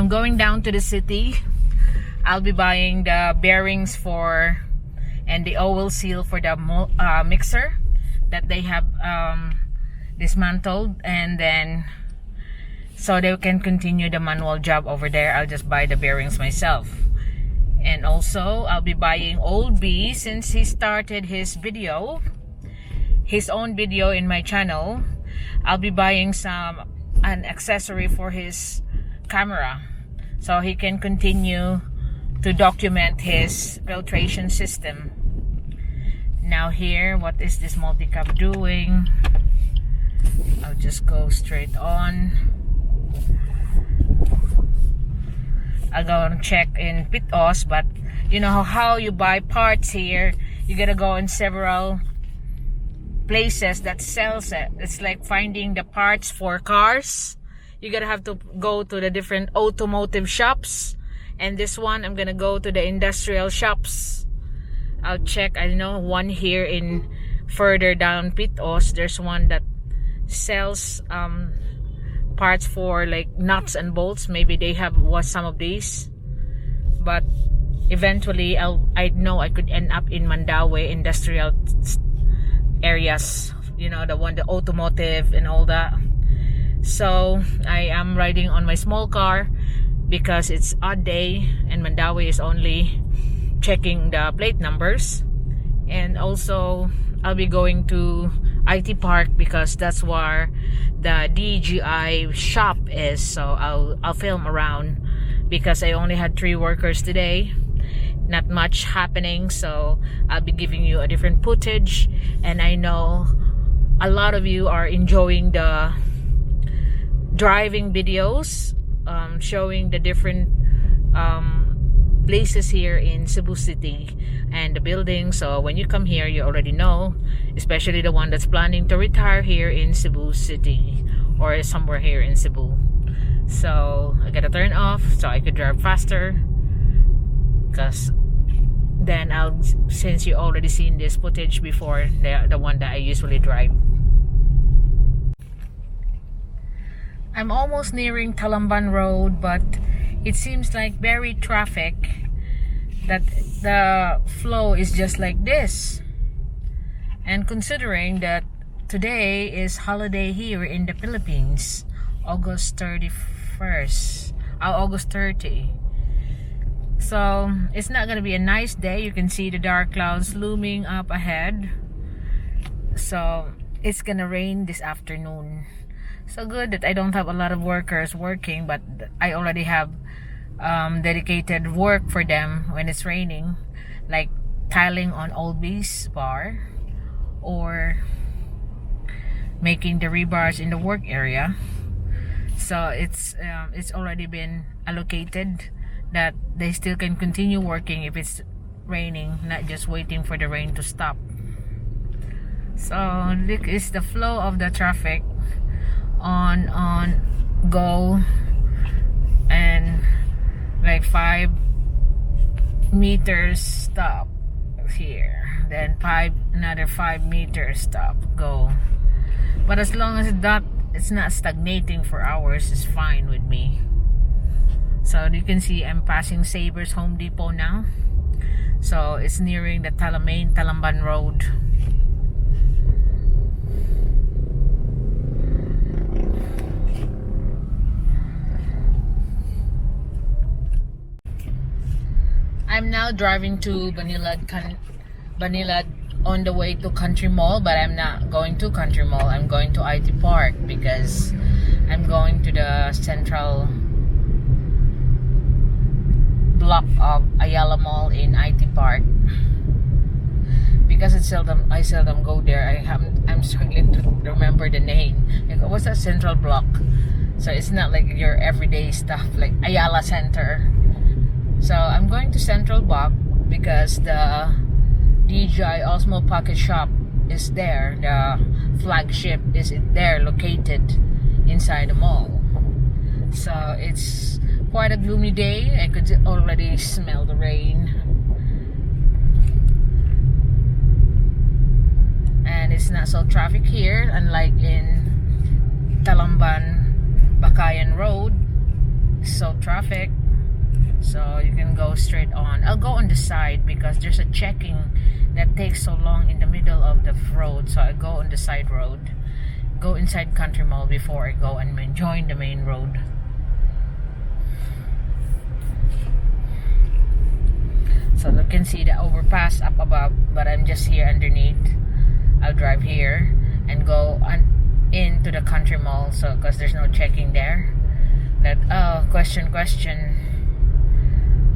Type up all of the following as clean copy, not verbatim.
I'm going down to the city. I'll be buying the bearings for and the oil seal for the mixer that they have dismantled, and then so they can continue the manual job over there. I'll just buy the bearings myself. And also I'll be buying Old B, since he started his own video in my channel. I'll be buying an accessory for his camera so he can continue to document his filtration system. Now here, what is this multi-cab doing? I'll just go straight on. I'll go and check in Pitos, but you know how you buy parts here, you gotta go in several places that sells it. It's like finding the parts for cars. You gotta have to go to the different automotive shops, and this one I'm gonna go to the industrial shops. I'll check. I know one here in further down Pitos, there's one that sells parts for like nuts and bolts. Maybe they have some of these, but eventually I know I could end up in Mandaue industrial areas, you know, the automotive and all that. So I am riding on my small car because it's odd day and Mandaue is only checking the plate numbers. And also I'll be going to I.T Park because that's where the DGI shop is. So I'll film around because I only had 3 workers today, not much happening, so I'll be giving you a different footage. And I know a lot of you are enjoying the driving videos, showing the different places here in Cebu City and the buildings. So when you come here, you already know, especially the one that's planning to retire here in Cebu City or somewhere here in Cebu. So I gotta turn off so I could drive faster, because then since you already seen this footage before, the one that I usually drive. I'm almost nearing Talamban Road, but it seems like very traffic, that the flow is just like this. And considering that today is holiday here in the Philippines, August 31st, August 30. So it's not gonna be a nice day. You can see the dark clouds looming up ahead. So it's gonna rain this afternoon. So good that I don't have a lot of workers working, but I already have dedicated work for them when it's raining, like tiling on Old B's bar or making the rebars in the work area. So it's already been allocated that they still can continue working if it's raining, not just waiting for the rain to stop. So look, is the flow of the traffic on go, and like 5 meters stop here, then another 5 meters stop, go. But as long as it's not stagnating for hours, it's fine with me. So you can see I'm passing Sabres Home Depot now. So it's nearing the Talamban Road. I'm now driving to Banilad on the way to Country Mall, but I'm not going to Country Mall. I'm going to I.T Park because I'm going to the Central Bloc of Ayala Mall in I.T Park. Because I seldom go there. I'm struggling to remember the name. Like, what's that Central Bloc? So it's not like your everyday stuff like Ayala Center. So I'm going to Central Bloc because the DJI Osmo Pocket Shop is there. The flagship is there, located inside the mall. So it's quite a gloomy day. I could already smell the rain. And it's not so traffic here, unlike in Talamban Bakayan Road. So traffic. So you can go straight on. I'll go on the side because there's a checking that takes so long in the middle of the road. So I go on the side road. Go inside Country Mall before I go and join the main road. So you can see the overpass up above, but I'm just here underneath. I'll drive here and go into the Country Mall, so because there's no checking there. That question,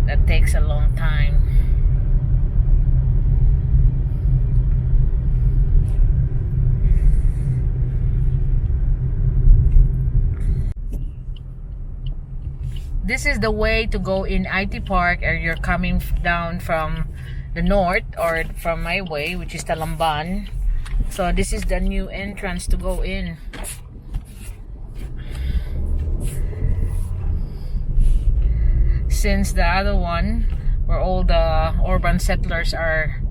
that takes a long time. This is the way to go in I.T Park, or you're coming down from the north or from my way, which is Talamban. So this is the new entrance to go in. Since the other one, where all the urban settlers are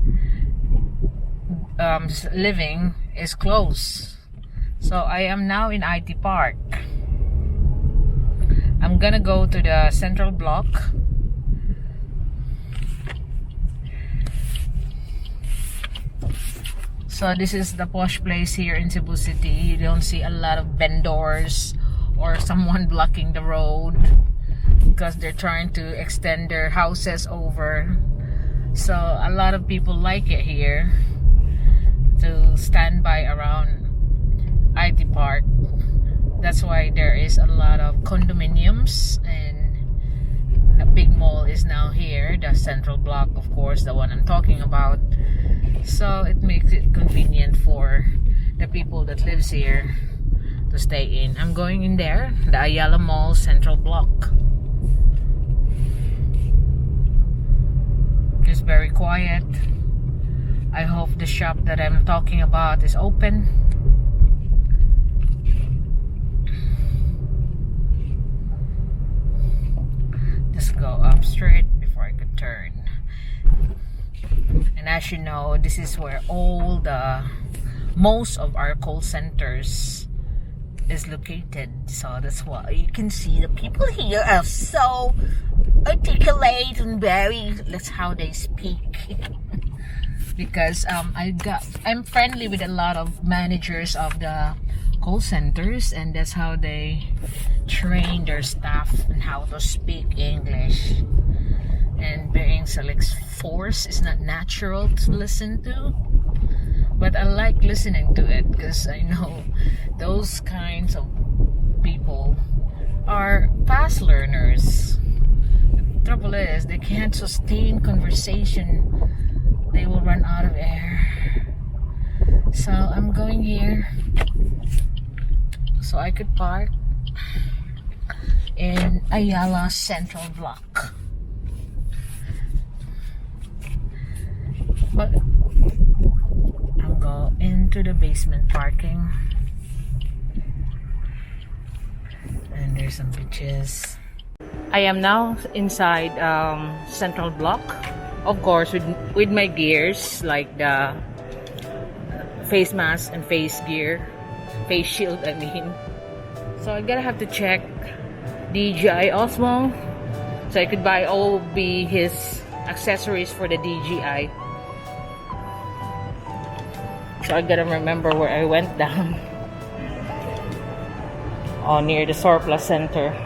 living, is closed. So I am now in I.T Park. I'm gonna go to the Central Bloc. So this is the posh place here in Cebu City. You don't see a lot of vendors or someone blocking the road because they're trying to extend their houses over. So a lot of people like it here to stand by around I.T Park. That's why there is a lot of condominiums, and a big mall is now here, the Central Bloc, of course, the one I'm talking about. So it makes it convenient for the people that lives here to stay in. I'm going in there, the Ayala Mall Central Bloc. It's very quiet. I hope the shop that I'm talking about is open. Just go up straight before I could turn. And as you know, this is where most of our call centers is located. So that's why you can see the people here are so articulate and that's how they speak. Because I'm friendly with a lot of managers of the call centers, and that's how they train their staff on how to speak English. And being force is not natural to listen to, but I like listening to it because I know those kinds of people are fast learners. The trouble is they can't sustain conversation. They will run out of air. So I'm going here so I could park in Ayala Central Bloc. But I'll go into the basement parking, and there's some beaches. I am now inside Central Bloc, of course, with my gears like the face mask and face shield, I mean. So I gotta have to check DJI Osmo, so I could buy all his accessories for the DJI. So I gotta remember where I went down. Oh, near the Surplus Center.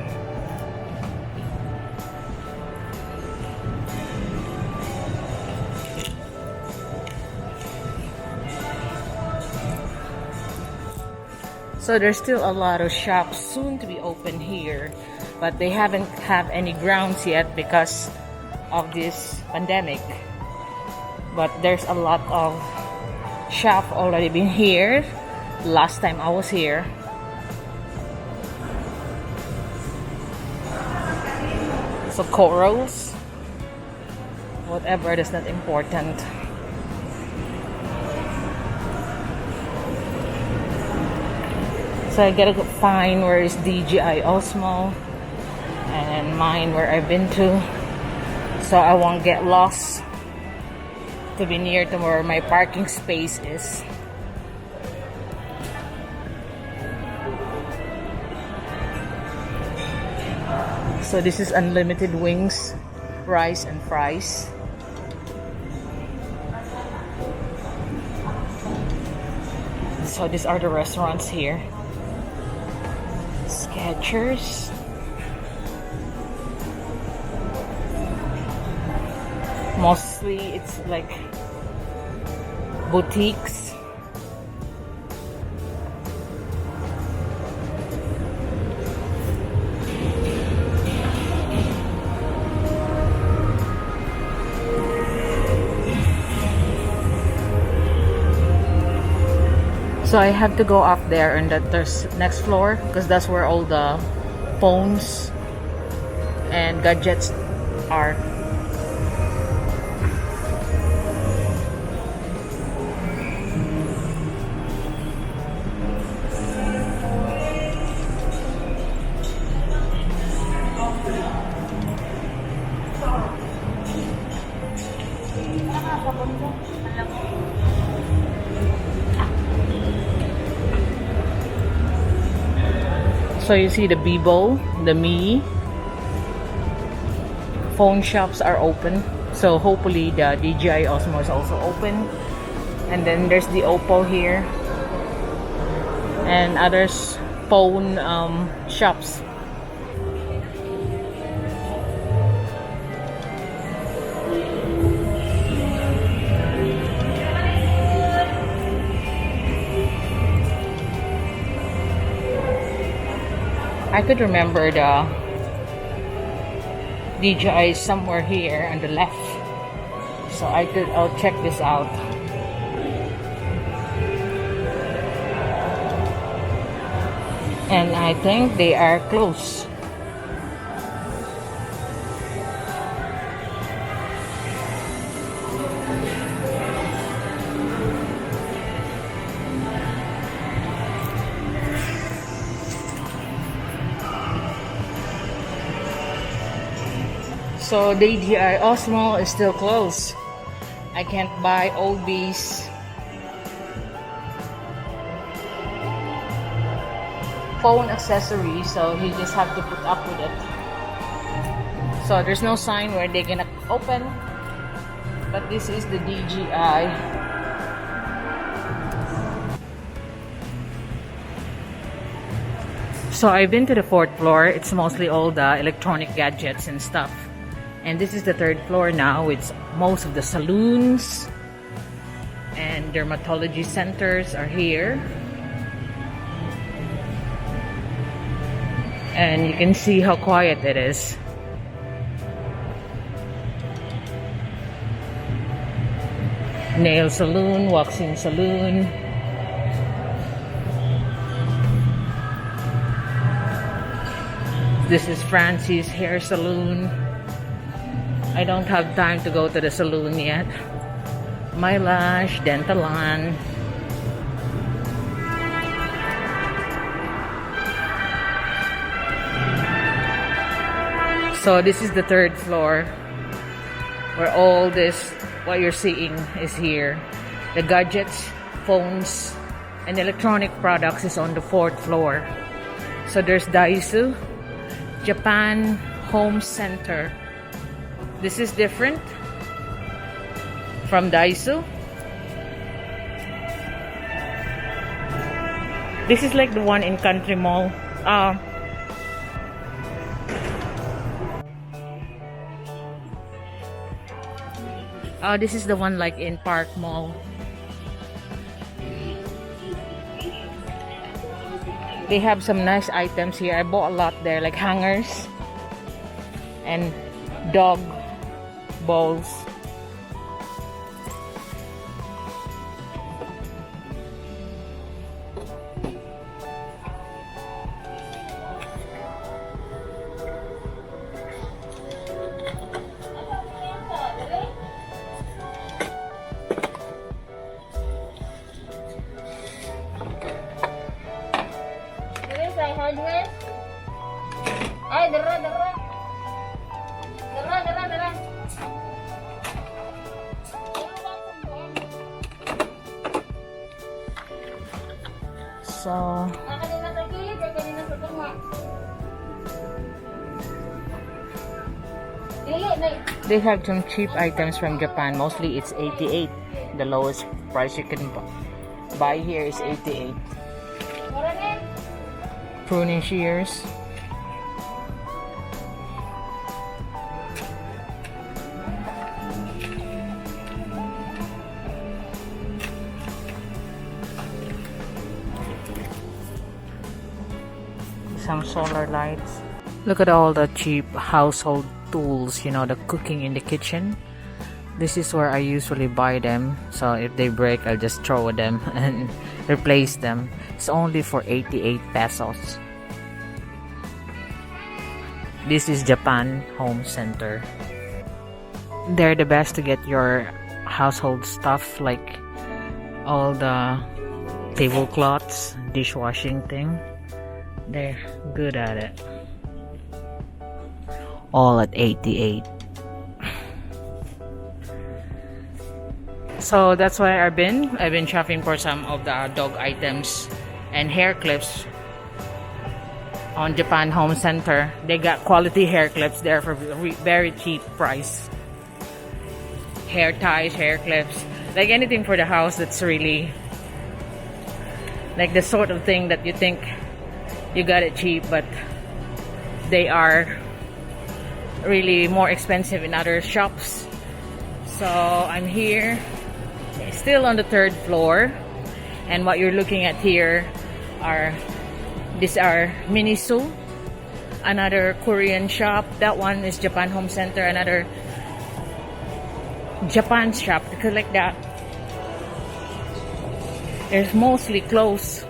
So there's still a lot of shops soon to be open here, but they haven't have any grounds yet because of this pandemic. But there's a lot of shop already been here last time I was here. So corals, whatever, that's not important. So I gotta find where is DJI Osmo and mine where I've been to, so I won't get lost, to be near to where my parking space is. So this is unlimited wings, rice and fries. So these are the restaurants here. Skechers. Mostly it's like boutiques. So I have to go up there and that there's next floor because that's where all the phones and gadgets are. So you see the Bebo, the Me. Phone shops are open. So hopefully the DJI Osmo is also open. And then there's the Oppo here. And others phone shops. I could remember the DJI somewhere here on the left, so I'll check this out. And I think they are closed. So the DJI Osmo is still closed. I can't buy oldies. Phone accessories, so you just have to put up with it. So there's no sign where they're gonna open, but this is the DJI. So I've been to the 4th floor. It's mostly all the electronic gadgets and stuff. And this is the 3rd floor now. It's most of the saloons and dermatology centers are here. And you can see how quiet it is. Nail salon, waxing salon. This is Francie's hair salon. I don't have time to go to the salon yet. Mylash, Dentalan. So this is the 3rd floor where all this, what you're seeing is here. The gadgets, phones, and electronic products is on the 4th floor. So there's Daiso, Japan Home Center. This is different from Daiso. This is like the one in Country Mall. This is the one like in Park Mall. They have some nice items here. I bought a lot there, like hangers and dog balls. Hardware. Ay, dara. So Dili na. They have some cheap items from Japan. Mostly it's 88. The lowest price you can buy here is 88. Mura na. Pruning shears. Some solar lights. Look at all the cheap household tools, you know, the cooking in the kitchen. This is where I usually buy them. So if they break, I'll just throw them and replace them. It's only for 88 pesos. This is Japan Home Center. They're the best to get your household stuff, like all the tablecloths, dishwashing thing. They're good at it. All at 88. So that's why I've been shopping for some of the dog items and hair clips on Japan Home Center. They got quality hair clips there for very cheap price. Hair ties, hair clips, like anything for the house that's really like the sort of thing that you think you got it cheap, but they are really more expensive in other shops. So I'm here, still on the 3rd floor, and what you're looking at here are Miniso, another Korean shop. That one is Japan Home Center, another Japan shop, because like that there's mostly closed.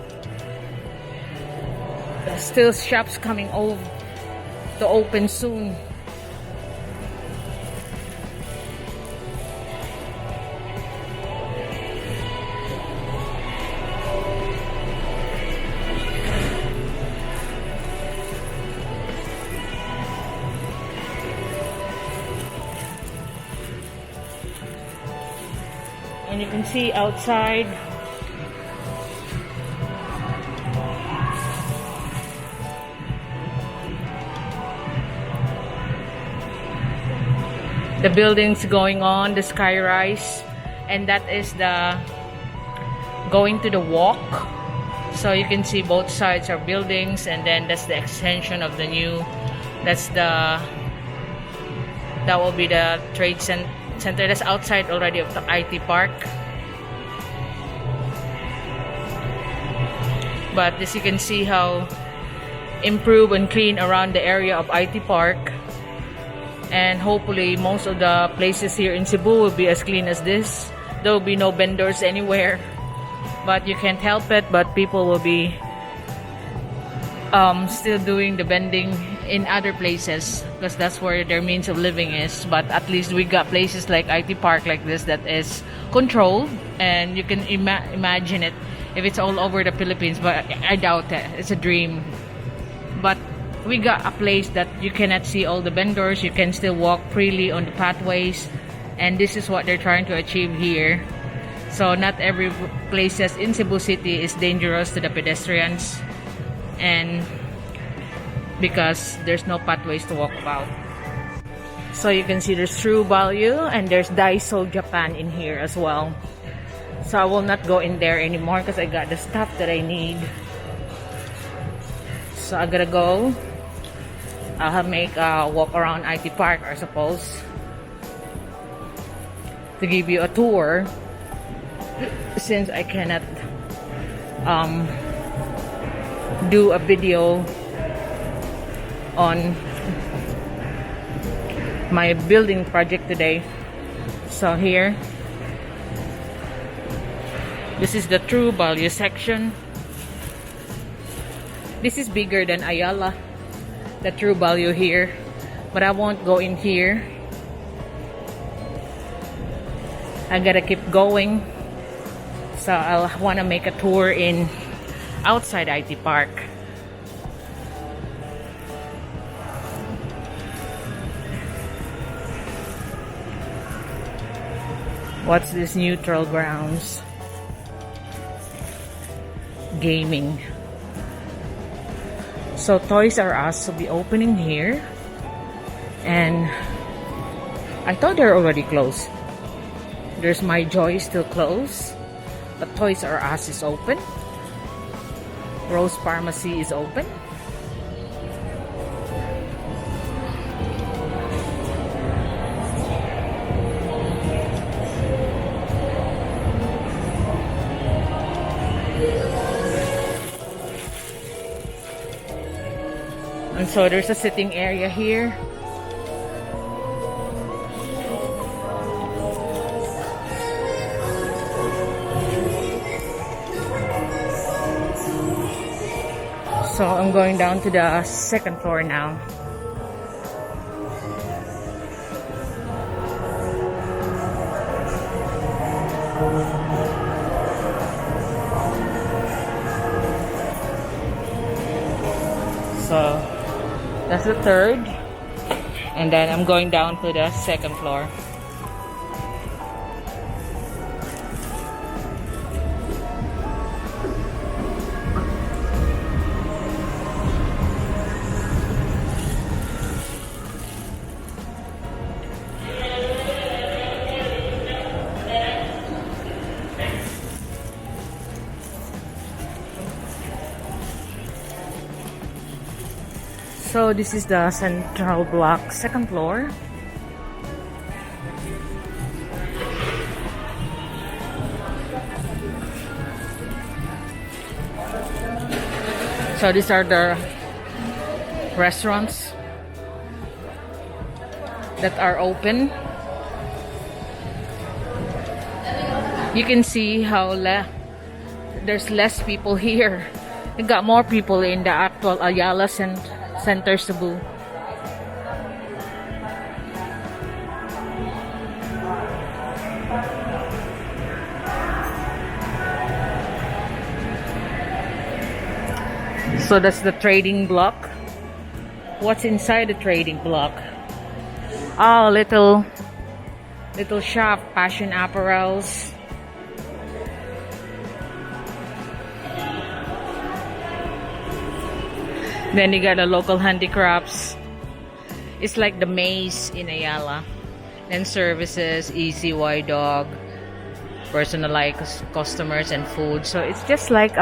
There's still shops coming over to open soon. And you can see outside the buildings going on, the skyrise, and that is the going to the walk. So you can see both sides are buildings, and then that's the extension of the new, that will be the trade center that's outside already of the I.T Park. But as you can see how improved and clean around the area of I.T Park, and hopefully most of the places here in Cebu will be as clean as this. There will be no vendors anywhere, but you can't help it, but people will be still doing the vending in other places because that's where their means of living is. But at least we got places like I.T Park like this that is controlled, and you can imagine it if it's all over the Philippines, but I doubt it. It's a dream. But we got a place that you cannot see all the vendors. You can still walk freely on the pathways, and this is what they're trying to achieve here. So not every places in Cebu City is dangerous to the pedestrians, and because there's no pathways to walk about. So you can see there's True Value, and there's Daiso Japan in here as well. So I will not go in there anymore because I got the stuff that I need. So I gotta go. I'll make a walk around I.T Park, I suppose, to give you a tour, since I cannot do a video on my building project today. So here, this is the True Value section. This is bigger than Ayala, the True Value here, but I won't go in here. I gotta keep going, so I'll wanna make a tour in outside I.T Park. What's this? Neutral grounds, gaming. So Toys R Us will be opening here, and I thought they're already closed. There's My Joy still closed, but Toys R Us is open. Rose Pharmacy is open. And so there's a sitting area here. So I'm going down to the second floor now. So that's the third. And then I'm going down to the second floor. So this is the Central Bloc, second floor. So these are the restaurants that are open. You can see how there's less people here. We got more people in the actual Ayala Center, Cebu. So that's the trading block. What's inside the trading block? Oh, little shop, fashion apparels. Then you got the local handicrafts. It's like the maze in Ayala. Then services, ECY dog, personalized customers and food. So it's just like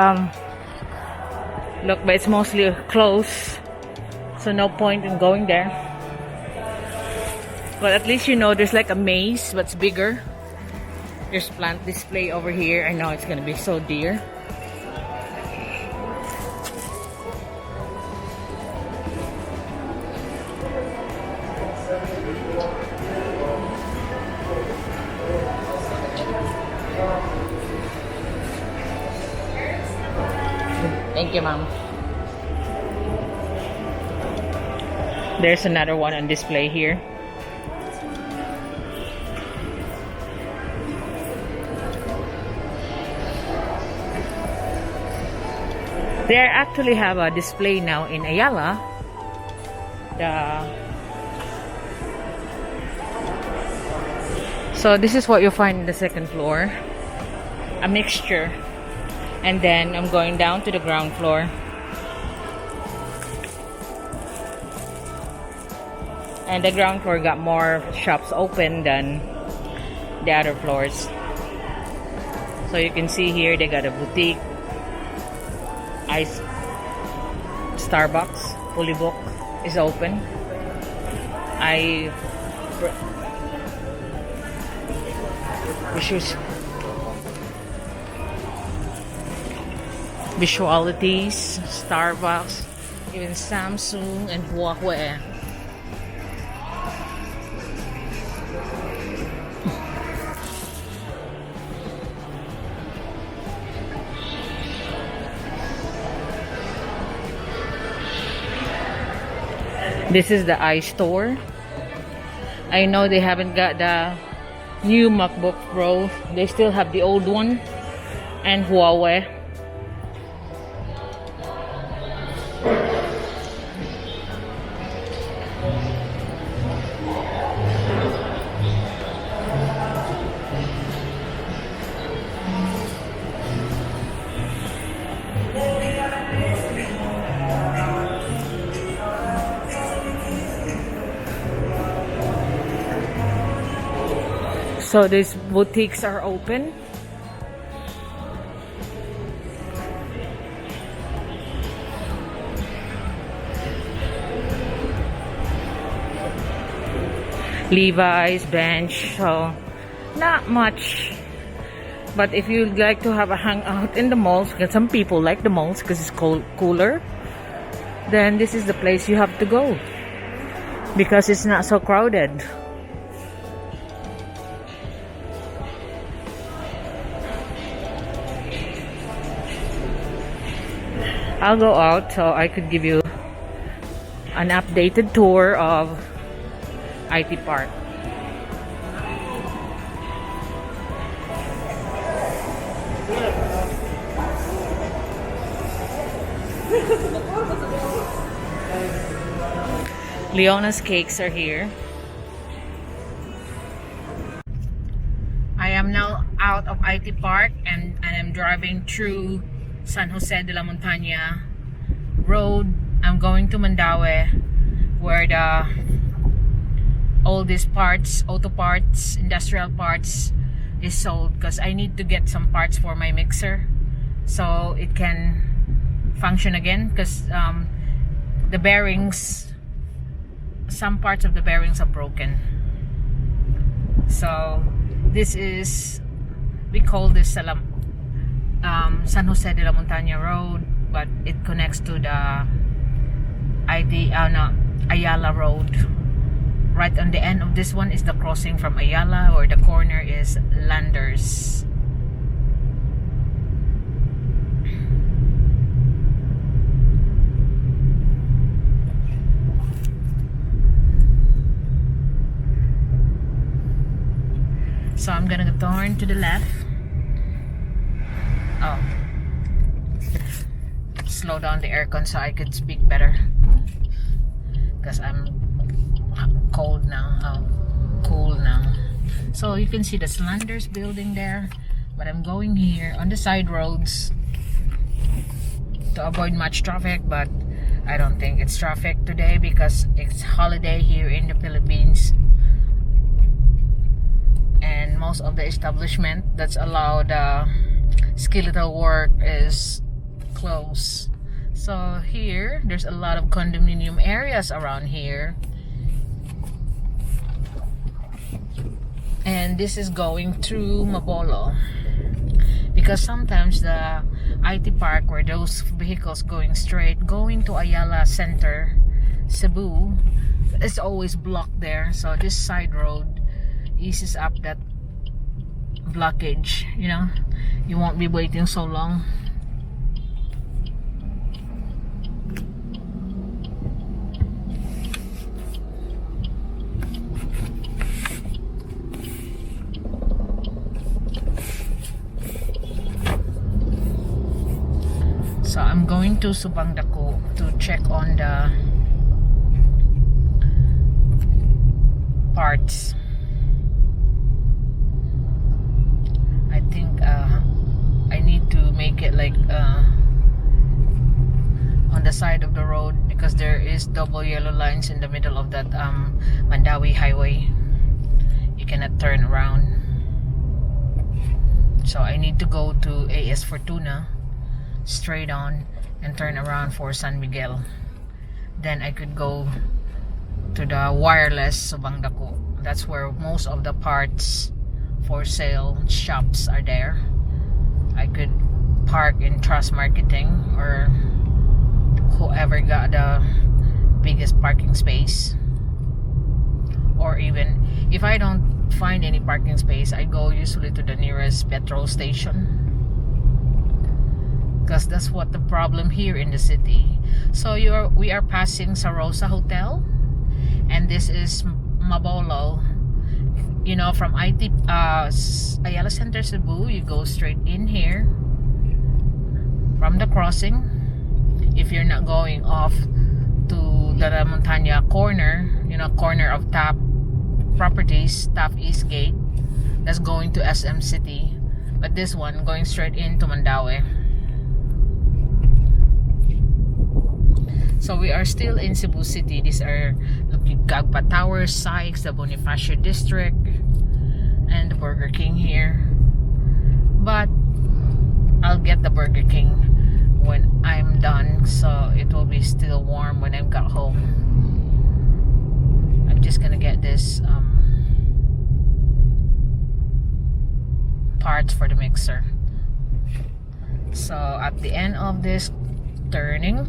look, but it's mostly closed. So no point in going there. But at least you know there's like a maze, but it's bigger. There's plant display over here. I know it's gonna be so dear. Thank you, ma'am. There's another one on display here. They actually have a display now in Ayala. So this is what you'll find in the second floor. A mixture. And then I'm going down to the ground floor. And the ground floor got more shops open than the other floors. So you can see here they got a boutique, Starbucks, fully booked, is open. Visualities, Starbucks, even Samsung and Huawei. This is the iStore. I know they haven't got the new MacBook Pro. They still have the old one and Huawei. So these boutiques are open. Levi's, Bench, so not much. But if you'd like to have a hangout in the malls, because some people like the malls because it's cooler, then this is the place you have to go because it's not so crowded. I'll go out so I could give you an updated tour of I.T Park. Leona's cakes are here. I am now out of I.T Park and I'm driving through San Jose de la Montaña Road. I'm going to Mandaue, where all these parts, auto parts, industrial parts is sold, because I need to get some parts for my mixer so it can function again, because the bearings, some parts of the bearings are broken. So this is, we call this San Jose de la Montaña Road, but it connects to the Ayala Road. Right on the end of this one is the crossing from Ayala, or the corner is Landers. So I'm gonna turn to the left. Oh, slow down the aircon so I could speak better, because I'm cold now. Cool now. So you can see the Landers building there, but I'm going here on the side roads to avoid much traffic, but I don't think it's traffic today because it's holiday here in the Philippines. And most of the establishment that's allowed skeletal work is closed. So here, there's a lot of condominium areas around here. And this is going through Mabolo, because sometimes the I.T Park, where those vehicles going straight, going to Ayala Center, Cebu, is always blocked there. So this side road eases up that blockage, you know, you won't be waiting so long. So I'm going to Subang Dako to check on the parts. I think I need to make it like on the side of the road, because there is double yellow lines in the middle of that Mandaue highway. You cannot turn around. So I need to go to AS Fortuna straight on and turn around for San Miguel. Then I could go to the wireless Subang Dako. That's where most of the parts for sale shops are there. I could park in Trust Marketing, or whoever got the biggest parking space. Or even if I don't find any parking space, I go usually to the nearest petrol station, because that's what the problem here in the city. So we are passing Sarosa Hotel, and this is Mabolo. You know, from Ayala Center, Cebu, you go straight in here from the crossing. If you're not going off to the Montaña corner, you know, corner of Top Properties, Top East Gate, that's going to SM City. But this one going straight into Mandaue. So we are still in Cebu City. These are Gagpa Towers, Sykes, the Bonifacio District. and the Burger King here. But I'll get the Burger King when I'm done, so it will be still warm when I got home. I'm just gonna get this parts for the mixer. So at the end of this turning,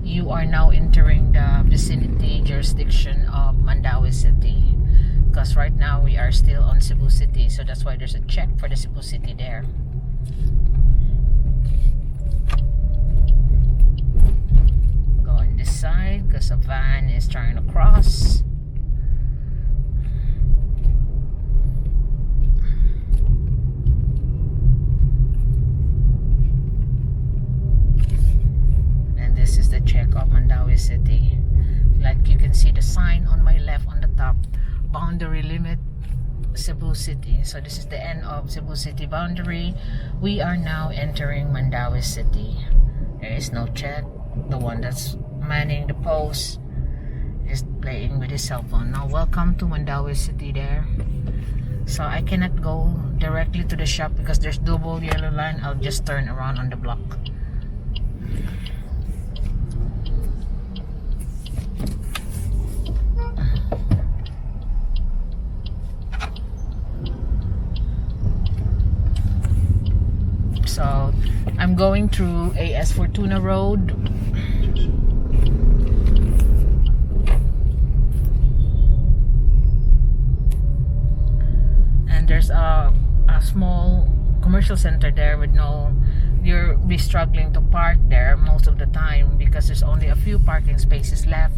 you are now entering the vicinity jurisdiction of Mandaue City, because right now we are still on Cebu City, so that's why there's a check for the Cebu City there. Go on this side because a van is trying to cross. This is the check of Mandaue City. Like you can see the sign on my left on the top, boundary limit Cebu City. So this is the end of Cebu City boundary. We are now entering Mandaue City. There is no check. The one that's manning the post is playing with his cell phone. Now welcome to Mandaue City there. So I cannot go directly to the shop because there's double yellow line. I'll just turn around on the block. So I'm going through AS Fortuna Road. And there's a small commercial center there with you'll be struggling to park there most of the time because there's only a few parking spaces left.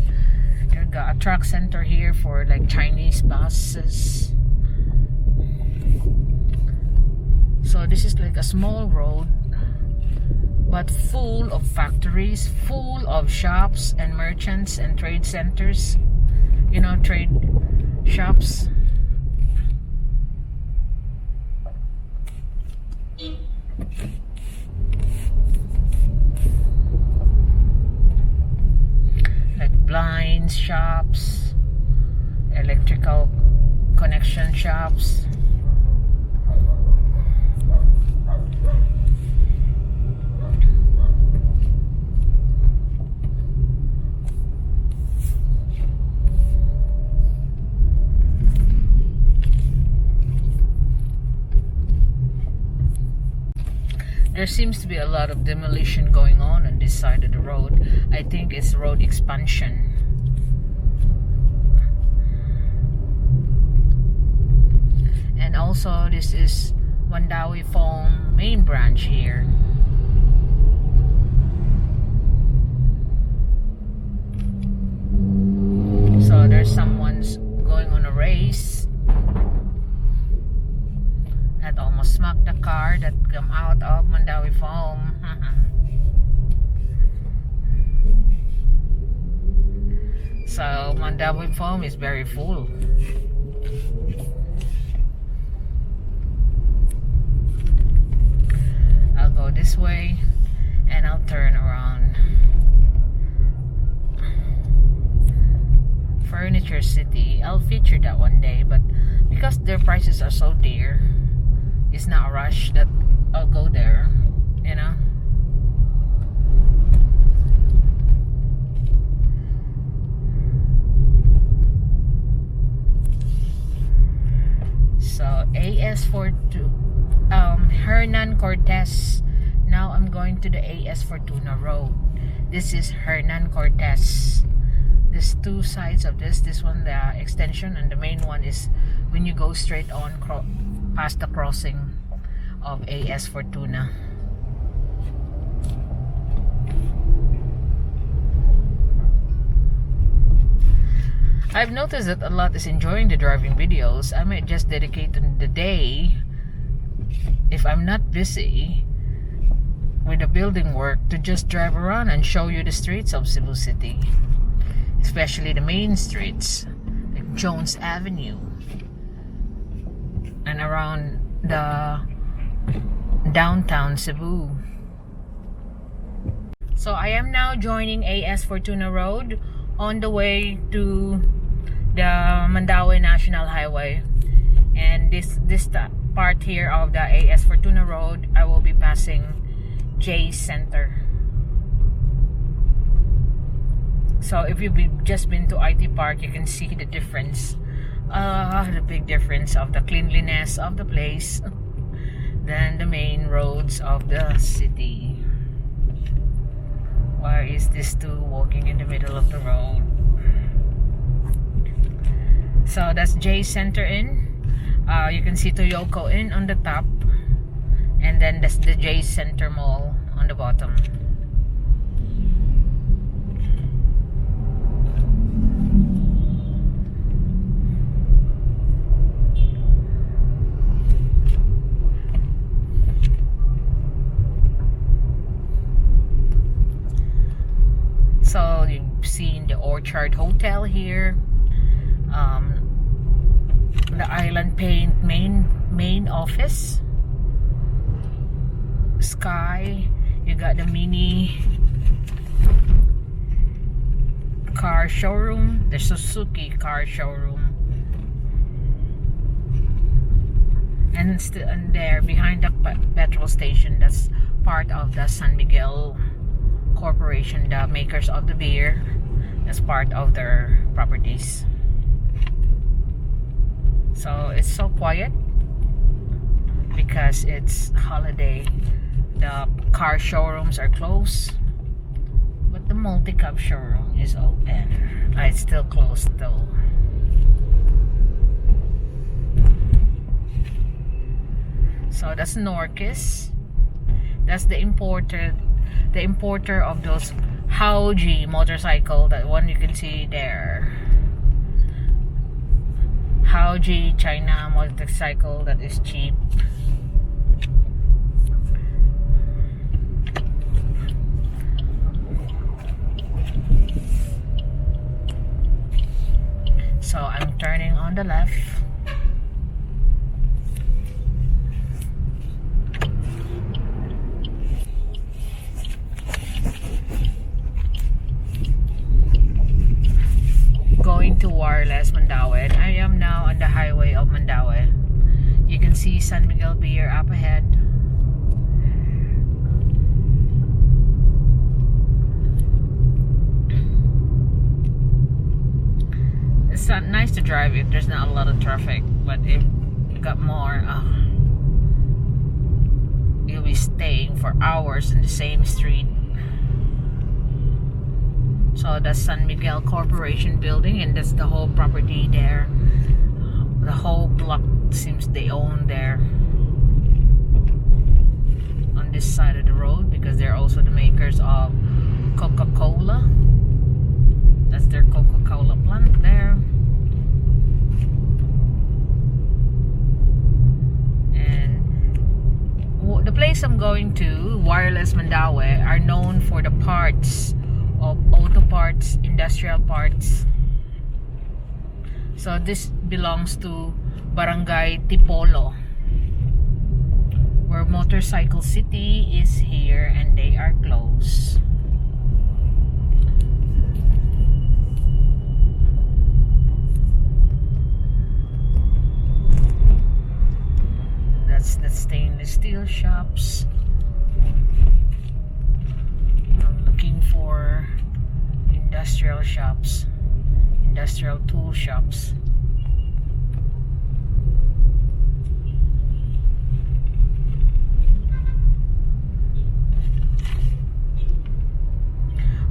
There's got a truck center here for like Chinese buses. So this is like a small road, but full of factories, full of shops and merchants and trade centers, trade shops. Like blinds shops, electrical connection shops. There seems to be a lot of demolition going on this side of the road. I think it's road expansion. And also this is Mandaue Foam main branch here. So there's someone's going on a race that almost smacked the car that come out of Mandaue Foam. So Mandaue Foam is very full. I'll go this way and I'll turn around. Furniture City, I'll feature that one day, but because their prices are so dear, it's not a rush that I'll go there, So AS42 Hernan Cortez. Now I'm going to the AS Fortuna Road. This is Hernan Cortez. There's two sides of this one the extension, and the main one is when you go straight on past the crossing of AS Fortuna. I've noticed that a lot is enjoying the driving videos. I might just dedicate the day, if I'm not busy with the building work, to just drive around and show you the streets of Cebu City, especially the main streets like Jones Avenue and around the downtown Cebu. So I am now joining AS Fortuna Road on the way to the Mandaue National Highway. And this part here of the AS Fortuna Road, I will be passing J Center. So if you've just been to IT Park, you can see the difference, the big difference of the cleanliness of the place than the main roads of the city. Why is this two walking in the middle of the road? So that's J Center Inn. You can see Toyoko Inn on the top, and then that's the J Center Mall on the bottom. So you've seen the Orchard Hotel here, the Island Paint main office, Sky. You got the mini car showroom, the Suzuki car showroom, and there behind the petrol station, that's part of the San Miguel Corporation, the makers of the beer. That's part of their properties. So it's so quiet because it's holiday. The car showrooms are closed, but the multi-cab showroom is open. It's still closed though. So that's Norquist. That's the importer of those Hauji motorcycle, that one you can see there. Hauji China motorcycle that is cheap. So I'm turning on the left. Going to Wireless Mandaue. I am now on the highway of Mandaue. You can see San Miguel Beer up ahead. It's not nice to drive if there's not a lot of traffic, but if you got more, you'll be staying for hours in the same street. So that's San Miguel Corporation building, and that's the whole property there. The whole block seems they own there on this side of the road, because they're also the makers of Coca-Cola. That's their Coca-Cola plant there. And the place I'm going to, Wireless Mandaue, are known for the parts of auto parts, industrial parts. So this belongs to Barangay Tipolo, where Motorcycle City is here, and they are closed. That's the stainless steel shops. I'm looking for industrial shops, industrial tool shops.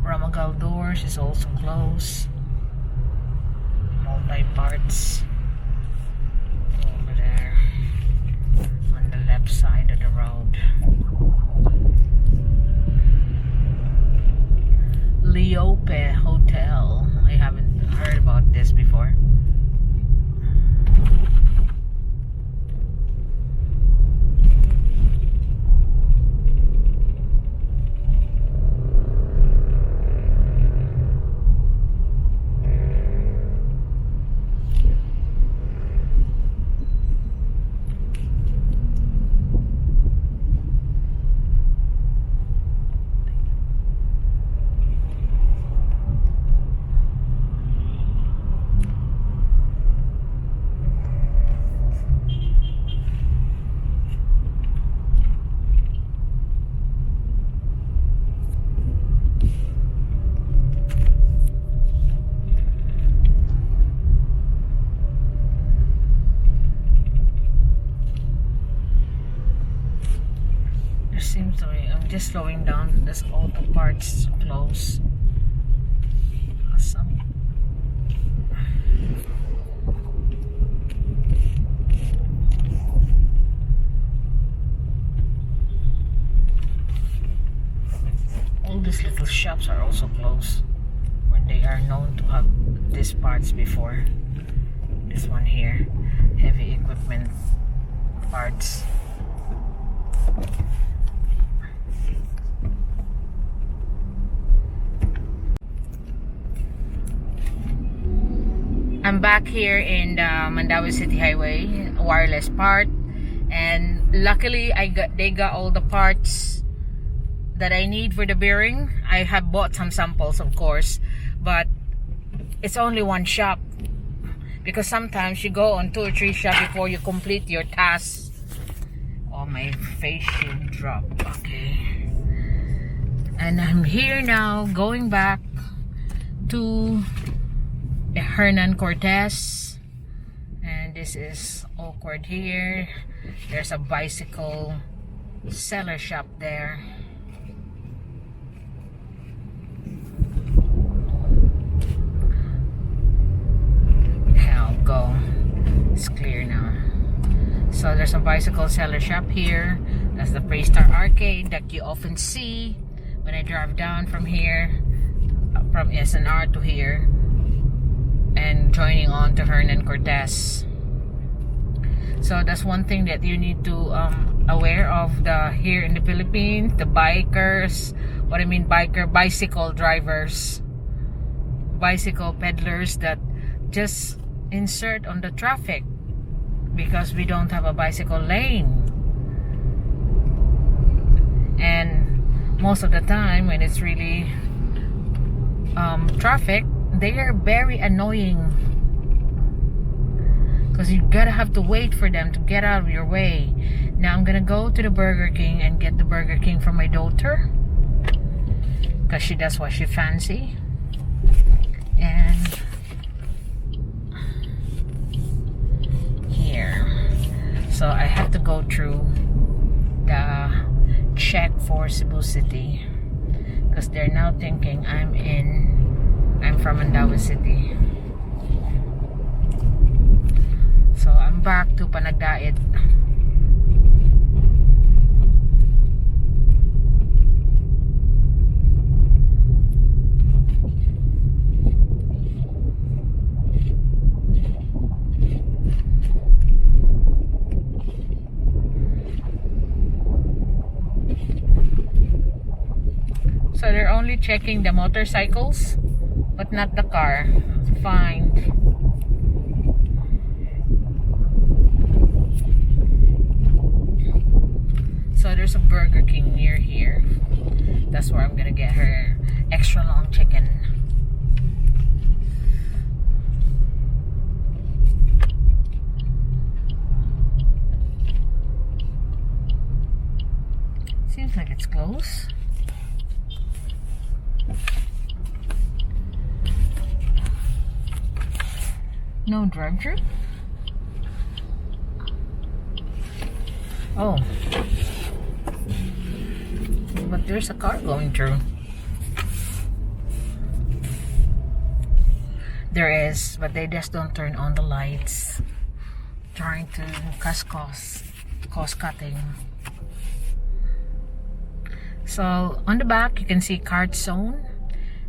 Ramagal Doors is also closed. Multi-parts over there on the left side of the road. Leope Hotel. I haven't heard about this before. slowing down. This auto parts close. Awesome. All these little shops are also closed when they are known to have these parts before. This one here, heavy equipment parts. I'm back here in the Mandaue City Highway wireless part, and luckily they got all the parts that I need for the bearing. I have bought some samples, of course, but it's only one shop because sometimes you go on 2 or 3 shops before you complete your task. Oh, my face should drop. Okay, and I'm here now going back to Hernan Cortez, and this is awkward here. There's a bicycle seller shop there. I'll go. It's clear now. So there's a bicycle seller shop here. That's the Praystar Arcade that you often see when I drive down from here, from SNR to here, and joining on to Hernan Cortez. So that's one thing that you need to aware of here in the Philippines, the bikers. What I mean bicycle drivers, bicycle peddlers that just insert on the traffic because we don't have a bicycle lane. And most of the time when it's really traffic, they are very annoying because you gotta have to wait for them to get out of your way. Now I'm gonna go to the Burger King and get the Burger King for my daughter because she does what she fancy. And here, so I have to go through the check for Cebu City because they're now thinking I'm from Mandaue City. So I'm back to Panagdait. So they're only checking the motorcycles, but not the car. Fine. So there's a Burger King near here. That's where I'm gonna get her extra long chicken. Seems like it's close. No drive-thru? Oh. But there's a car going through. There is, but they just don't turn on the lights. Trying to cut cost cutting. So on the back you can see cart zone.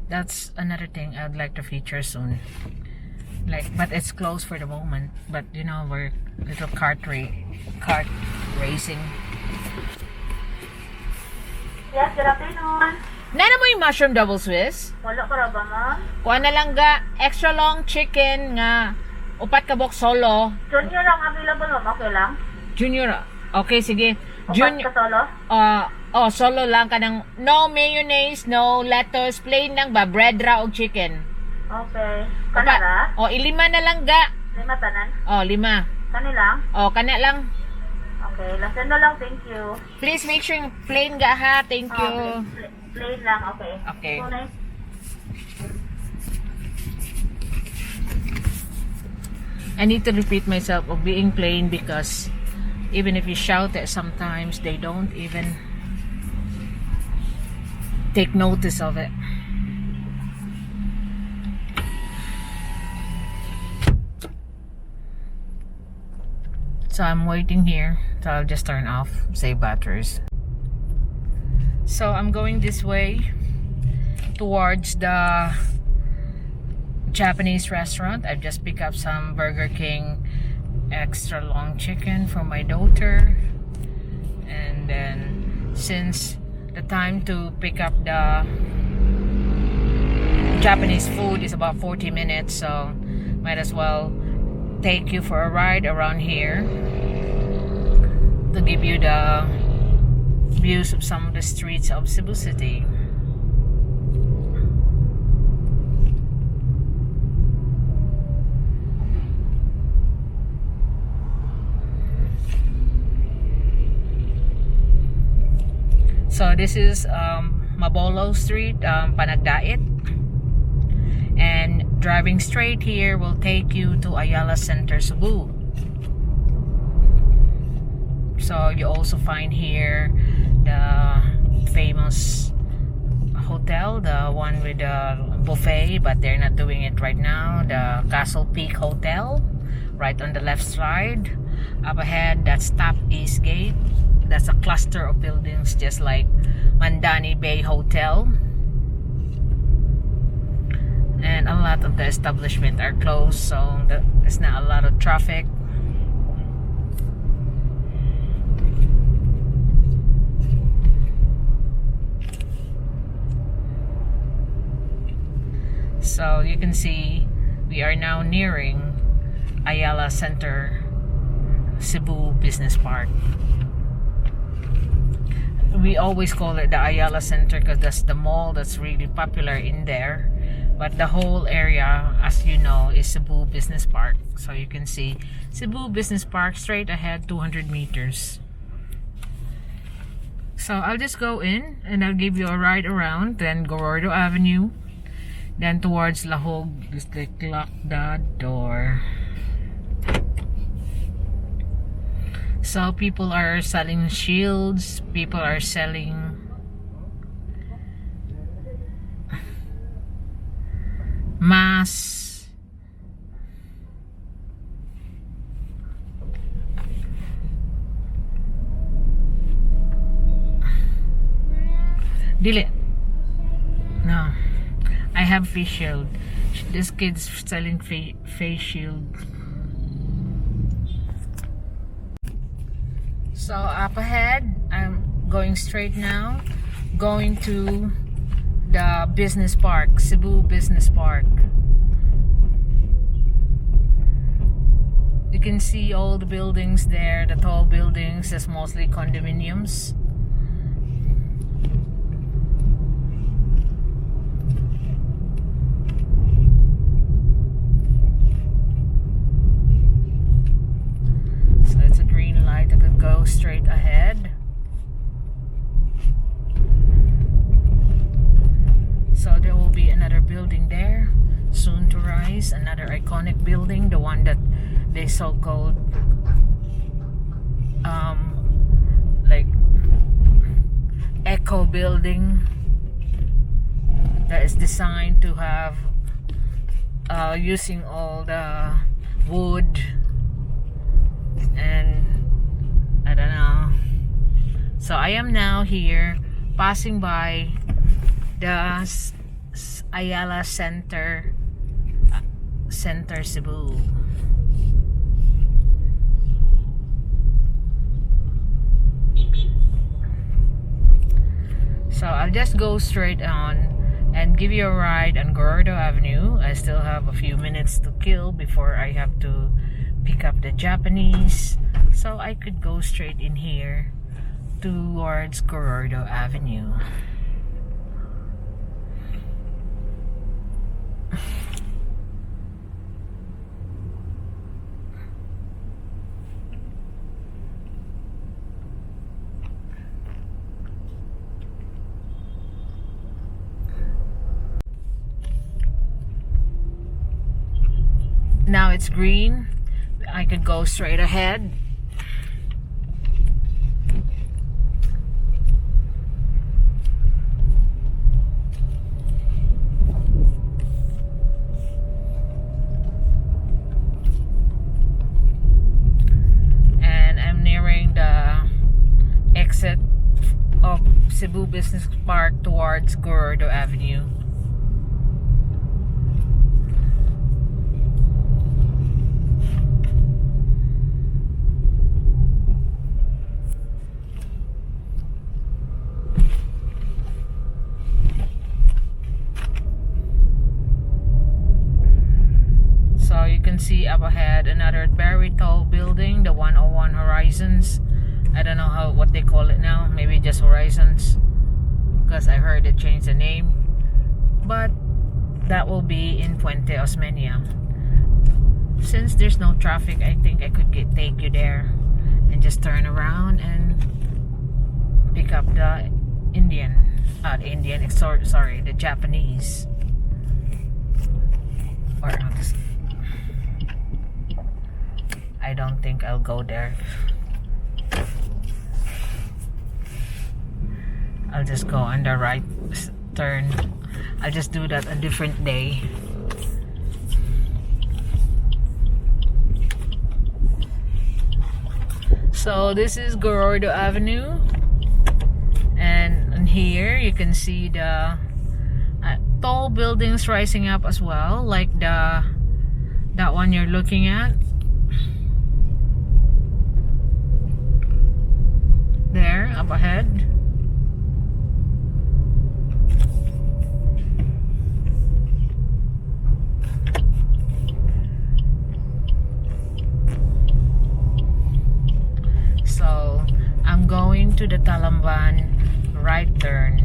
That's another thing I'd like to feature soon. But it's closed for the moment. But you know, we're little kart racing. Yes, good afternoon. Nana mo yung mushroom double Swiss? Wala ka ra ba, ma'am? Kuha na lang ga extra long chicken nga upat ka box solo. Junior lang available, ma'am. Okay lang? Junior. Okay, sige. Upat ka solo? Solo lang ka ng no mayonnaise, no lettuce, plain lang ba, bread ra og chicken. Okay. Kana ra? Ilima na lang ga. 5 tanan? 5. Kani lang? Kana lang. Okay, lasan na lang, thank you. Please make sure yung plain ga ha. Thank you. Plain lang, okay. Okay. So nice. I need to repeat myself of being plain because even if you shout it sometimes they don't even take notice of it. So I'm waiting here, so I'll just turn off, save batteries. So I'm going this way towards the Japanese restaurant. I've just picked up some Burger King extra long chicken for my daughter, and then since the time to pick up the Japanese food is about 40 minutes, so might as well take you for a ride around here to give you the views of some of the streets of Cebu City. So this is Mabolo Street, Panagdait, and driving straight here will take you to Ayala Central Cebu. So you also find here the famous hotel, the one with the buffet, but they're not doing it right now, the Castle Peak Hotel, right on the left side. Up ahead, that's Top East Gate. That's a cluster of buildings just like Mandani Bay Hotel. And a lot of the establishments are closed, so there's not a lot of traffic. So you can see we are now nearing Ayala Center Cebu Business Park. We always call it the Ayala Center because that's the mall that's really popular in there. But the whole area, as you know, is Cebu Business Park. So you can see Cebu Business Park straight ahead, 200 meters. So I'll just go in and I'll give you a ride around. Then Guerrilla Avenue. Then towards Lahog, just like lock the door. So people are selling shields, people are selling masks. Dili. No. I have face shield. This kid's selling face shield. So up ahead, I'm going straight now, going to the business park, Cebu Business Park. You can see all the buildings there, the tall buildings, it's mostly condominiums. Go straight ahead. So there will be another building there soon to rise, another iconic building, the one that they so-called like eco building, that is designed to have using all the wood and I don't know. So I am now here passing by the Ayala Center Cebu. So I'll just go straight on and give you a ride on Guerrilla Avenue. I still have a few minutes to kill before I have to pick up the Japanese. So I could go straight in here towards Guerrilla Avenue. Now it's green. I could go straight ahead. Business Park towards Guerrilla Avenue. So you can see up ahead another very tall building, the 101 Horizons. I don't know what they call it now. Maybe just Horizons, because I heard it changed the name. But that will be in Puente Osmeña. Since there's no traffic, I think I could take you there and just turn around and pick up the the Japanese. Or I don't think I'll go there. I'll just go on the right turn. I'll just do that a different day. So this is Guerrilla Avenue, and here you can see the tall buildings rising up as well, like that one you're looking at there up ahead. So I'm going to the Talamban right turn.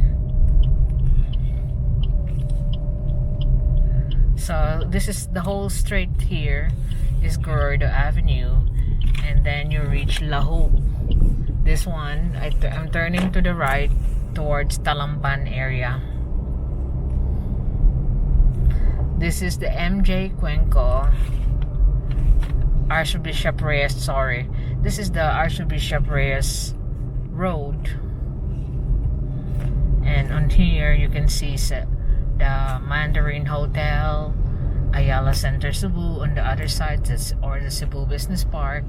So this is the whole straight here is Guerrilla Avenue, and then you reach Lahu. This one I'm turning to the right towards Talamban area. This is the MJ Cuenco Archbishop Reyes, this is the Archbishop Reyes Road, and on here you can see the Mandarin Hotel, Ayala Central Cebu on the other side, or the Cebu Business Park.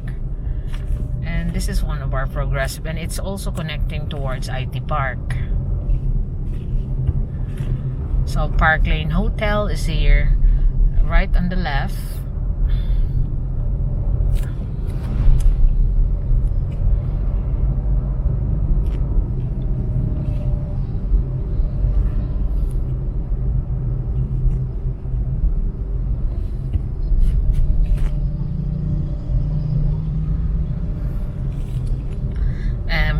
And this is one of our progressive, and it's also connecting towards I.T Park. So Park Lane Hotel is here right on the left.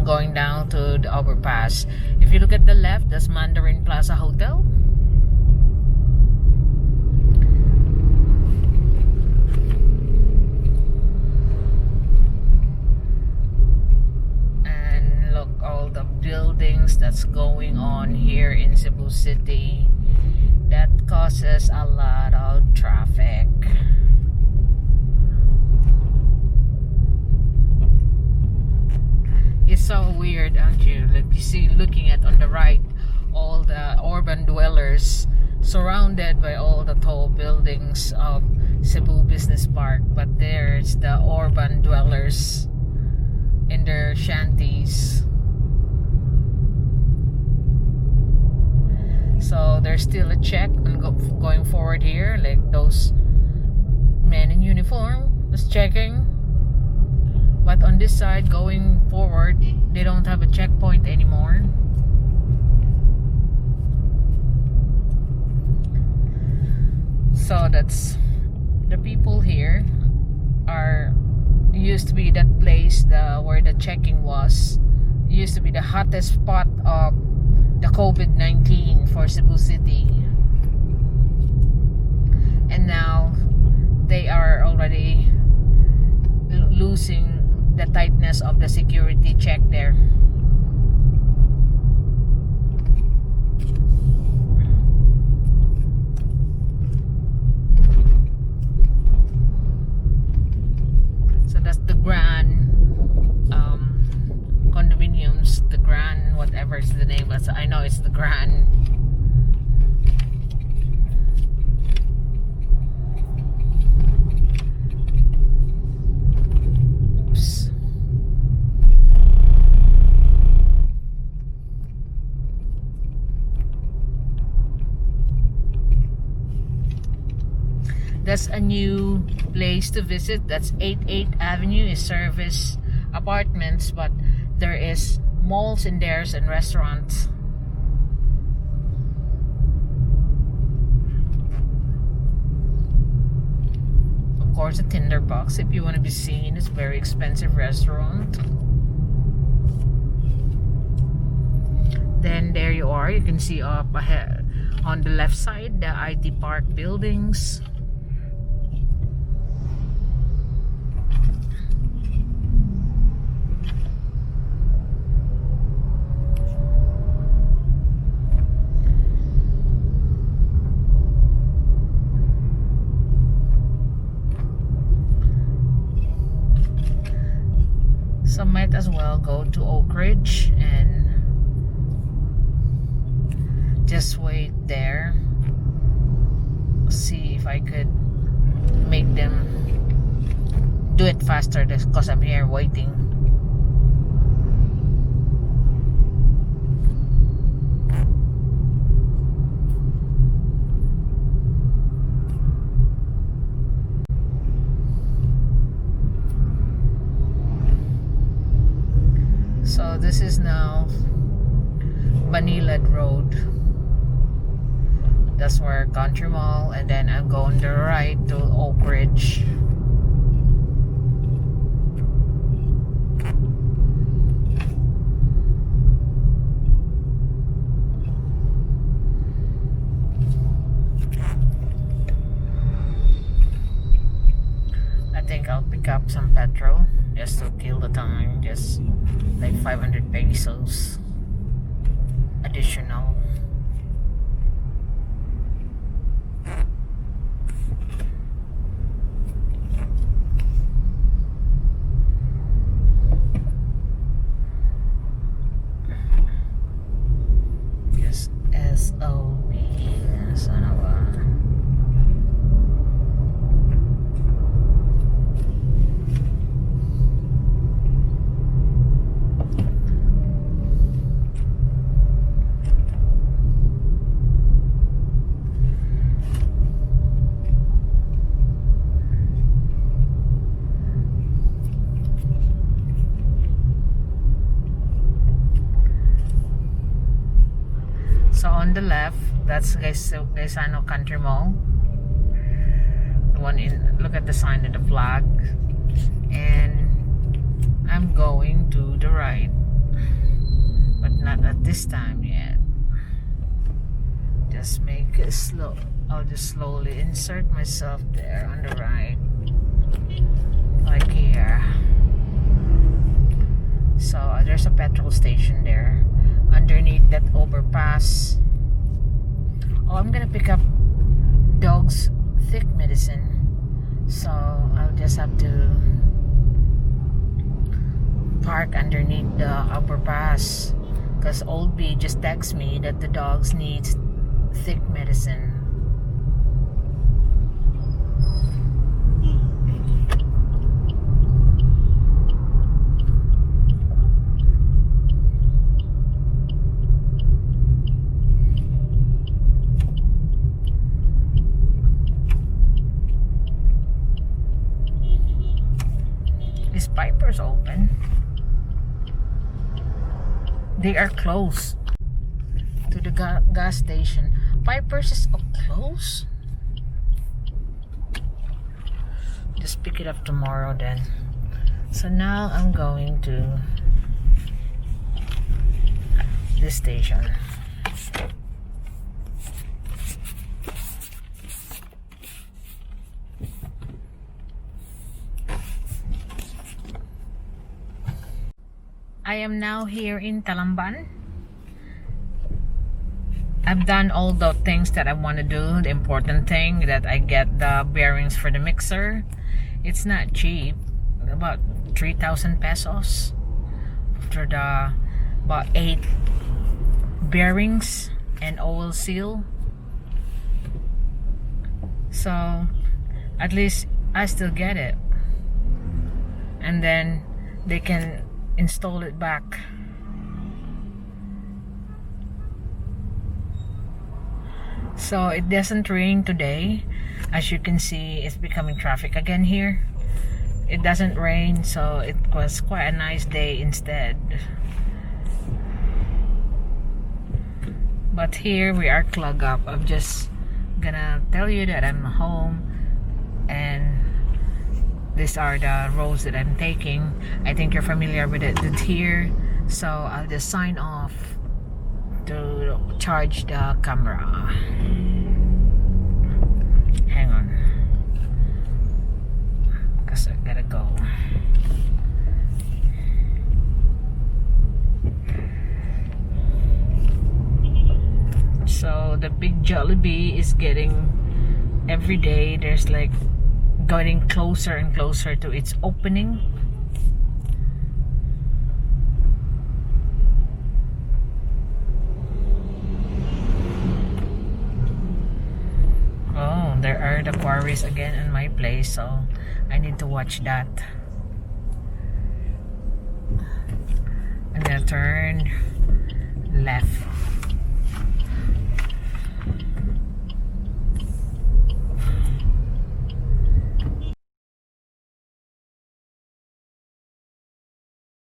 Going down to the overpass. If you look at the left, that's Mandarin Plaza Hotel. And look, all the buildings that's going on here in Cebu City, that causes a lot of traffic. It's so weird, aren't you? Like you see, looking at on the right, all the urban dwellers surrounded by all the tall buildings of Cebu Business Park, but there's the urban dwellers in their shanties. So there's still a check on going forward here, like those men in uniform was checking. But on this side, going forward, they don't have a checkpoint anymore. So that's the people here used to be that place where the checking was. It used to be the hottest spot of the COVID-19 for Cebu City. And now they are already losing the tightness of the security check there. So that's the Grand condominiums, the Grand whatever is the name, but I know it's the Grand. That's a new place to visit. That's 88 Avenue is service apartments, but there is malls in there and restaurants. Of course, a tinderbox if you want to be seen. It's a very expensive restaurant. Then there you are. You can see up ahead on the left side the I.T Park buildings. So might as well go to Oak Ridge and just wait there. See if I could make them do it faster because I'm here waiting. So this is now Manilad Road. That's where Country Mall, and then I'm going to the right to Oak Ridge. I think I'll pick up some petrol just to kill the time, just like 500 pesos additional. Just SOB, son of a. So on the left, that's Gaisano Country Mall. The one in, look at the sign of the flag. And I'm going to the right, but not at this time yet. Just make it slow. I'll just slowly insert myself there on the right, like here. So there's a petrol station there underneath that overpass. Oh, I'm gonna pick up dog's thick medicine, so I'll just have to park underneath the overpass because old B just texted me that the dogs need thick medicine. Is Piper's open? They are closed to the gas station. Piper's is close. Just pick it up tomorrow then. So now I'm going to this station. I am now here in Talamban. I've done all the things that I want to do. The important thing that I get the bearings for the mixer. It's not cheap, about 3,000 pesos for the about 8 bearings and oil seal. So at least I still get it, and then they can install it back. So it doesn't rain today. As you can see, it's becoming traffic again here. It doesn't rain, so it was quite a nice day instead. But here we are clogged up. I'm just gonna tell you that I'm home, and these are the roads that I'm taking. I think you're familiar with it here, so I'll just sign off to charge the camera. Hang on, because I gotta go. So the big Jollibee is getting, every day there's like getting closer and closer to its opening. Oh, there are the quarries again in my place, so I need to watch that. I'm gonna turn left.